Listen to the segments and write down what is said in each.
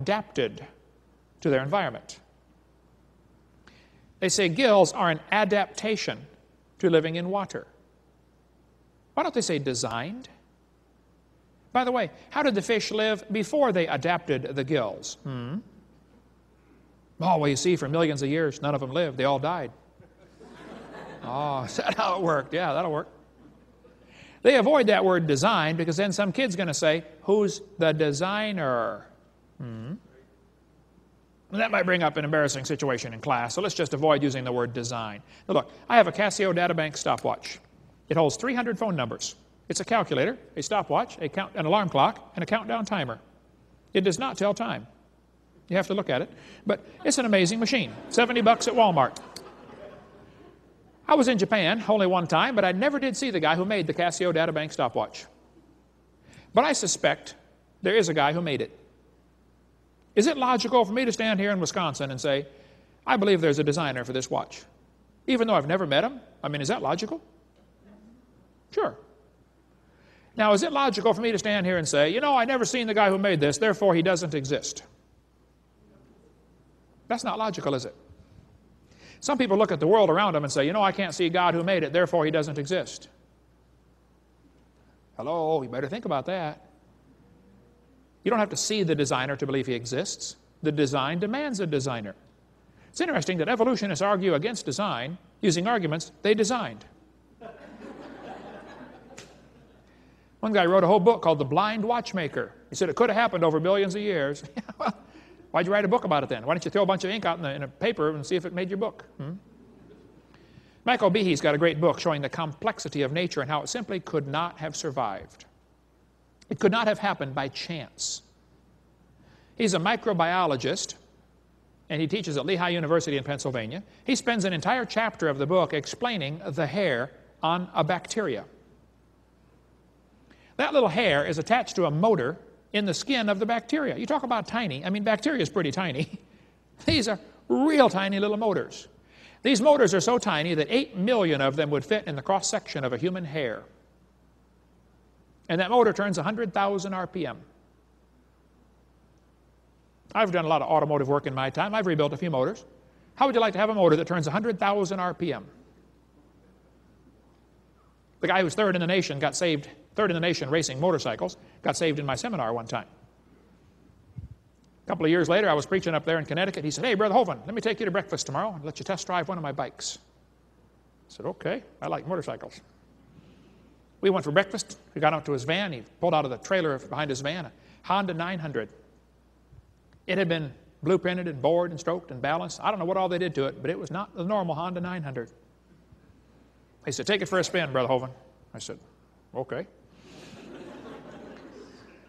adapted to their environment. They say gills are an adaptation to living in water. Why don't they say designed? By the way, how did the fish live before they adapted the gills? Oh, well, you see, for millions of years, none of them lived. They all died. Oh, is that how it worked? Yeah, that'll work. They avoid that word design because then some kid's going to say, who's the designer? And that might bring up an embarrassing situation in class, so let's just avoid using the word design. Now look, I have a Casio Databank stopwatch. It holds 300 phone numbers. It's a calculator, a stopwatch, an alarm clock, and a countdown timer. It does not tell time. You have to look at it. But it's an amazing machine. $70 at Walmart. I was in Japan only one time, but I never did see the guy who made the Casio Databank stopwatch. But I suspect there is a guy who made it. Is it logical for me to stand here in Wisconsin and say, I believe there's a designer for this watch, even though I've never met him? I mean, is that logical? Sure. Now, is it logical for me to stand here and say, you know, I never seen the guy who made this, therefore he doesn't exist? That's not logical, is it? Some people look at the world around them and say, you know, I can't see God who made it, therefore he doesn't exist. Hello, you better think about that. You don't have to see the designer to believe he exists. The design demands a designer. It's interesting that evolutionists argue against design using arguments they designed. One guy wrote a whole book called The Blind Watchmaker. He said it could have happened over billions of years. Well, why'd you write a book about it then? Why don't you throw a bunch of ink out in a paper and see if it made your book? Michael Behe's got a great book showing the complexity of nature and how it simply could not have survived. It could not have happened by chance. He's a microbiologist, and he teaches at Lehigh University in Pennsylvania. He spends an entire chapter of the book explaining the hair on a bacteria. That little hair is attached to a motor in the skin of the bacteria. You talk about tiny. I mean, bacteria is pretty tiny. These are real tiny little motors. These motors are so tiny that 8 million of them would fit in the cross-section of a human hair. And that motor turns 100,000 RPM. I've done a lot of automotive work in my time. I've rebuilt a few motors. How would you like to have a motor that turns 100,000 RPM? The guy who's third in the nation got saved, third in the nation racing motorcycles, got saved in my seminar one time. A couple of years later, I was preaching up there in Connecticut. He said, hey, Brother Hovind, let me take you to breakfast tomorrow and let you test drive one of my bikes. I said, okay, I like motorcycles. We went for breakfast. We got out to his van. He pulled out of the trailer behind his van a Honda 900. It had been blueprinted and bored and stroked and balanced. I don't know what all they did to it, but it was not the normal Honda 900. He said, take it for a spin, Brother Hovind. I said, okay.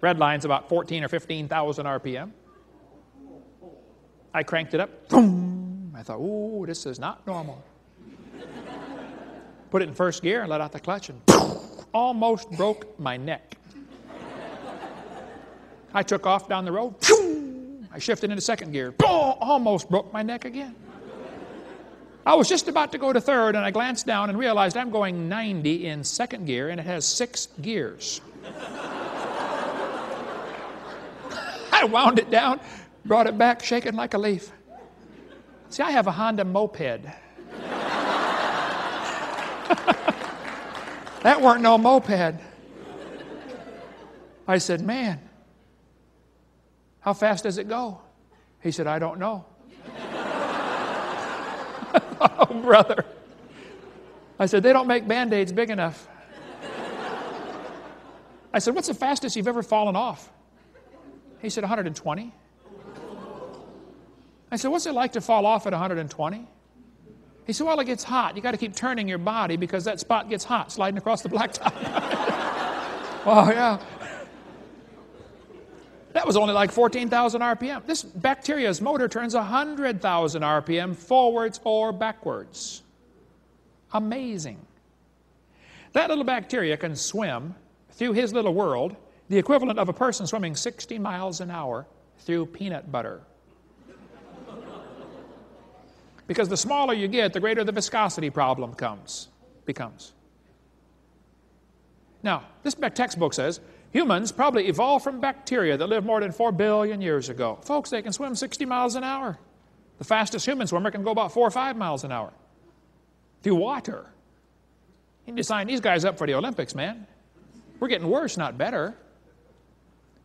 Red line's about 14 or 15,000 RPM. I cranked it up. Boom! I thought, ooh, this is not normal. Put it in first gear and let out the clutch and almost broke my neck. I took off down the road. I shifted into second gear. Almost broke my neck again. I was just about to go to third, and I glanced down and realized I'm going 90 in second gear, and it has 6 gears. I wound it down, brought it back, shaking like a leaf. See, I have a Honda moped. That weren't no moped. I said, man, how fast does it go? He said, I don't know. Oh, brother. I said, they don't make Band-Aids big enough. I said, what's the fastest you've ever fallen off? He said, 120. I said, what's it like to fall off at 120? He said, well, it gets hot. You got to keep turning your body because that spot gets hot sliding across the blacktop. Oh, yeah. That was only like 14,000 RPM. This bacteria's motor turns 100,000 RPM forwards or backwards. Amazing. That little bacteria can swim through his little world the equivalent of a person swimming 60 miles an hour through peanut butter. Because the smaller you get, the greater the viscosity problem becomes. Now, this textbook says, Humans probably evolved from bacteria that lived more than 4 billion years ago. Folks, they can swim 60 miles an hour. The fastest human swimmer can go about 4 or 5 miles an hour through water. You need to sign these guys up for the Olympics, man. We're getting worse, not better.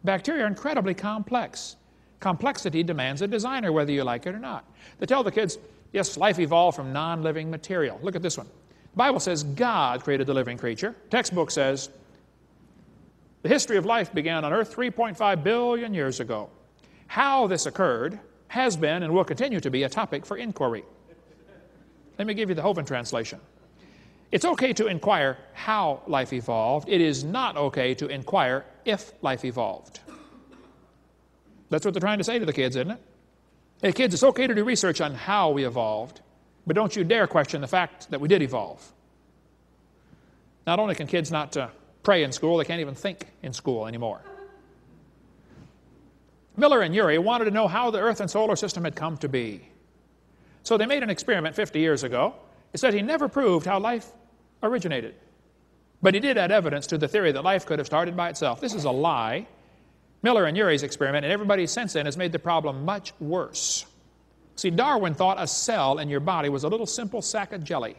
Bacteria are incredibly complex. Complexity demands a designer, whether you like it or not. They tell the kids, yes, life evolved from non-living material. Look at this one. The Bible says God created the living creature. Textbook says the history of life began on Earth 3.5 billion years ago. How this occurred has been and will continue to be a topic for inquiry. Let me give you the Hovind translation. It's okay to inquire how life evolved. It is not okay to inquire if life evolved. That's what they're trying to say to the kids, isn't it? Hey, kids, it's okay to do research on how we evolved, but don't you dare question the fact that we did evolve. Not only can kids not pray in school, they can't even think in school anymore. Miller and Urey wanted to know how the Earth and solar system had come to be. So they made an experiment 50 years ago. It said he never proved how life originated. But he did add evidence to the theory that life could have started by itself. This is a lie. Miller and Urey's experiment, and everybody since then, has made the problem much worse. See, Darwin thought a cell in your body was a little simple sack of jelly.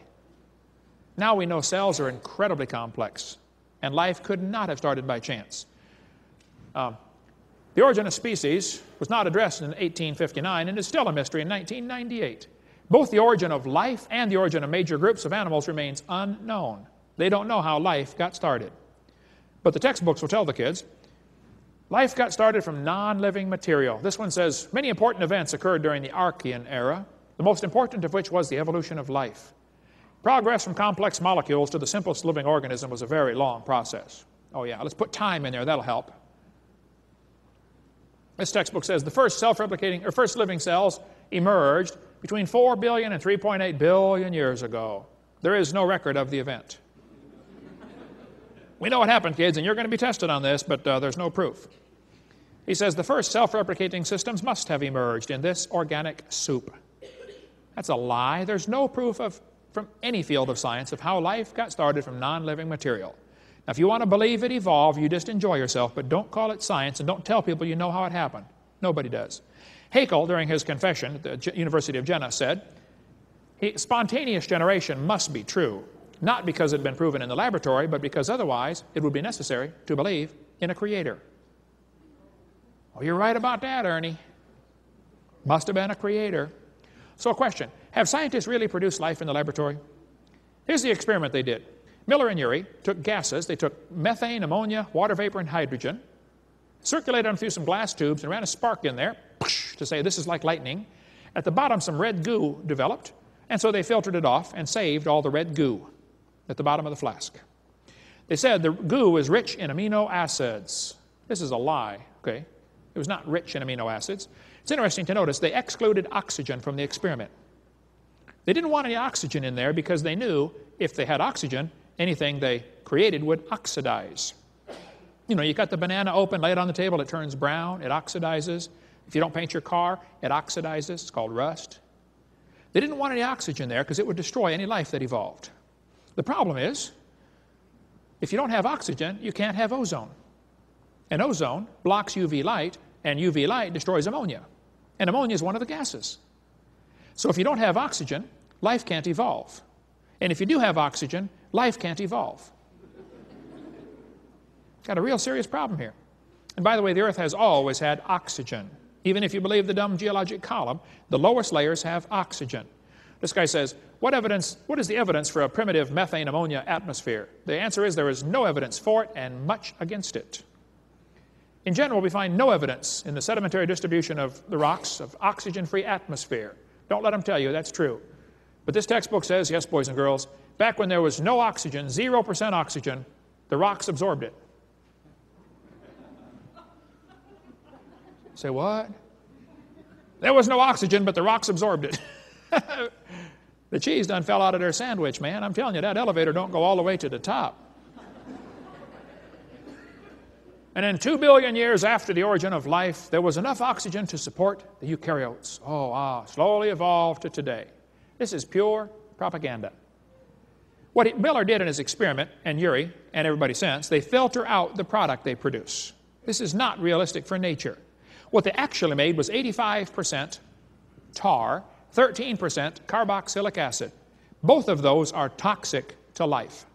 Now we know cells are incredibly complex, and life could not have started by chance. The origin of species was not addressed in 1859 and is still a mystery in 1998. Both the origin of life and the origin of major groups of animals remains unknown. They don't know how life got started. But the textbooks will tell the kids, life got started from non-living material. This one says, many important events occurred during the Archean era, the most important of which was the evolution of life. Progress from complex molecules to the simplest living organism was a very long process. Oh yeah, let's put time in there, that'll help. This textbook says the first self-replicating, or first living cells emerged between 4 billion and 3.8 billion years ago. There is no record of the event. We know what happened, kids, and you're going to be tested on this, but there's no proof. He says the first self-replicating systems must have emerged in this organic soup. That's a lie. There's no proof from any field of science of how life got started from non-living material. Now, if you want to believe it evolved, you just enjoy yourself, but don't call it science and don't tell people you know how it happened. Nobody does. Haeckel, during his confession at the University of Jena, said, spontaneous generation must be true, not because it had been proven in the laboratory, but because otherwise it would be necessary to believe in a creator. Oh, you're right about that, Ernie. Must have been a creator. So a question, have scientists really produced life in the laboratory? Here's the experiment they did. Miller and Urey took gases. They took methane, ammonia, water vapor, and hydrogen, circulated them through some glass tubes, and ran a spark in there to say this is like lightning. At the bottom, some red goo developed, and so they filtered it off and saved all the red goo at the bottom of the flask. They said the goo was rich in amino acids. This is a lie, okay? It was not rich in amino acids. It's interesting to notice they excluded oxygen from the experiment. They didn't want any oxygen in there because they knew if they had oxygen, anything they created would oxidize. You know, you cut the banana open, lay it on the table, it turns brown, it oxidizes. If you don't paint your car, it oxidizes. It's called rust. They didn't want any oxygen there because it would destroy any life that evolved. The problem is, if you don't have oxygen, you can't have ozone. And ozone blocks UV light, and UV light destroys ammonia. And ammonia is one of the gases. So if you don't have oxygen, life can't evolve. And if you do have oxygen, life can't evolve. Got a real serious problem here. And by the way, the Earth has always had oxygen. Even if you believe the dumb geologic column, the lowest layers have oxygen. This guy says, what is the evidence for a primitive methane ammonia atmosphere? The answer is there is no evidence for it and much against it. In general, we find no evidence in the sedimentary distribution of the rocks of oxygen-free atmosphere. Don't let them tell you that's true. But this textbook says, yes, boys and girls, back when there was no oxygen, 0% oxygen, the rocks absorbed it. Say what? There was no oxygen, but the rocks absorbed it. The cheese done fell out of their sandwich, man. I'm telling you, that elevator don't go all the way to the top. And then 2 billion years after the origin of life, there was enough oxygen to support the eukaryotes. Slowly evolved to today. This is pure propaganda. What Miller did in his experiment, and Urey, and everybody since, they filter out the product they produce. This is not realistic for nature. What they actually made was 85% tar, 13% carboxylic acid. Both of those are toxic to life.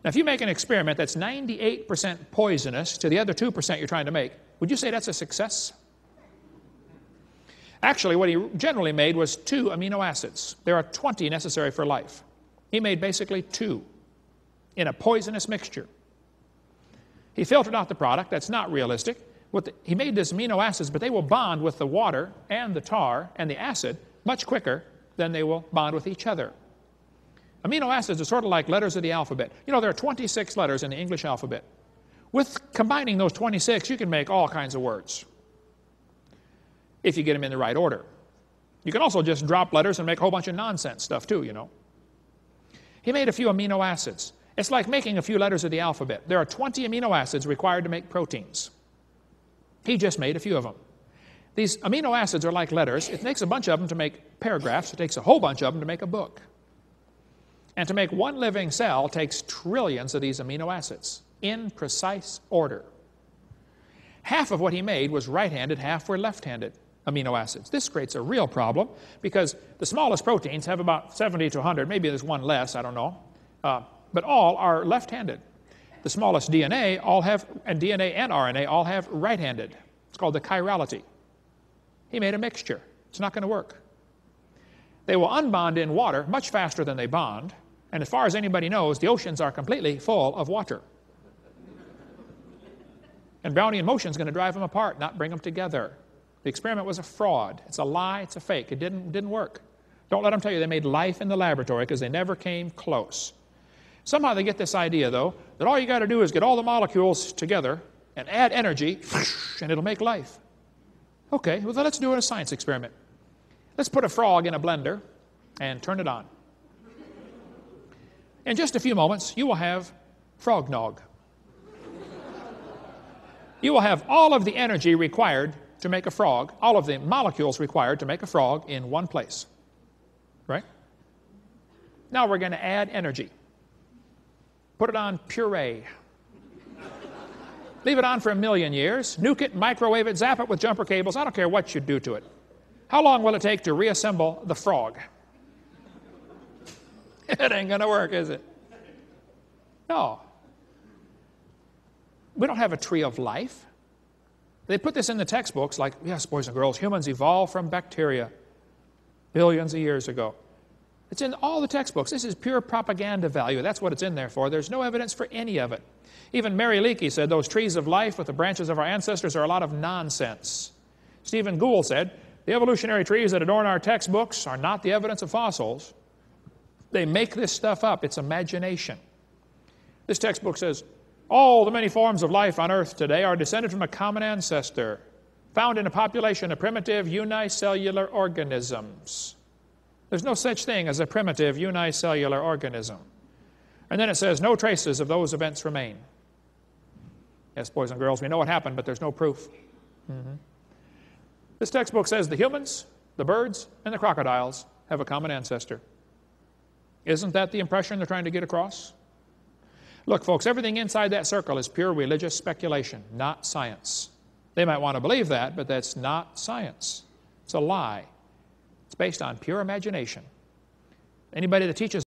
Now, if you make an experiment that's 98% poisonous to the other 2% you're trying to make, would you say that's a success? Actually, what he generally made was 2 amino acids. There are 20 necessary for life. He made basically 2 in a poisonous mixture. He filtered out the product. That's not realistic. He made these amino acids, but they will bond with the water and the tar and the acid much quicker than they will bond with each other. Amino acids are sort of like letters of the alphabet. You know, there are 26 letters in the English alphabet. With combining those 26, you can make all kinds of words, if you get them in the right order. You can also just drop letters and make a whole bunch of nonsense stuff too, you know. He made a few amino acids. It's like making a few letters of the alphabet. There are 20 amino acids required to make proteins. He just made a few of them. These amino acids are like letters. It takes a bunch of them to make paragraphs. It takes a whole bunch of them to make a book. And to make one living cell takes trillions of these amino acids in precise order. Half of what he made was right-handed, half were left-handed amino acids. This creates a real problem because the smallest proteins have about 70 to 100. Maybe there's one less, I don't know. But all are left-handed. The smallest DNA and DNA and RNA all have right-handed. It's called the chirality. He made a mixture. It's not going to work. They will unbond in water much faster than they bond. And as far as anybody knows, the oceans are completely full of water. And Brownian motion is going to drive them apart, not bring them together. The experiment was a fraud. It's a lie. It's a fake. It didn't work. Don't let them tell you they made life in the laboratory because they never came close. Somehow they get this idea, though, that all you got to do is get all the molecules together and add energy, and it'll make life. Okay, well, then let's do a science experiment. Let's put a frog in a blender and turn it on. In just a few moments, you will have frog nog. You will have all of the energy required to make a frog, all of the molecules required to make a frog in one place. Right? Now we're going to add energy. Put it on puree. Leave it on for 1,000,000 years. Nuke it, microwave it, zap it with jumper cables. I don't care what you do to it. How long will it take to reassemble the frog? It ain't going to work, is it? No. We don't have a tree of life. They put this in the textbooks like, yes, boys and girls, humans evolved from bacteria billions of years ago. It's in all the textbooks. This is pure propaganda value. That's what it's in there for. There's no evidence for any of it. Even Mary Leakey said those trees of life with the branches of our ancestors are a lot of nonsense. Stephen Gould said, the evolutionary trees that adorn our textbooks are not the evidence of fossils. They make this stuff up. It's imagination. This textbook says, all the many forms of life on Earth today are descended from a common ancestor, found in a population of primitive unicellular organisms. There's no such thing as a primitive unicellular organism. And then it says, no traces of those events remain. Yes, boys and girls, we know what happened, but there's no proof. This textbook says the humans, the birds, and the crocodiles have a common ancestor. Isn't that the impression they're trying to get across? Look, folks, everything inside that circle is pure religious speculation, not science. They might want to believe that, but that's not science. It's a lie. It's based on pure imagination. Anybody that teaches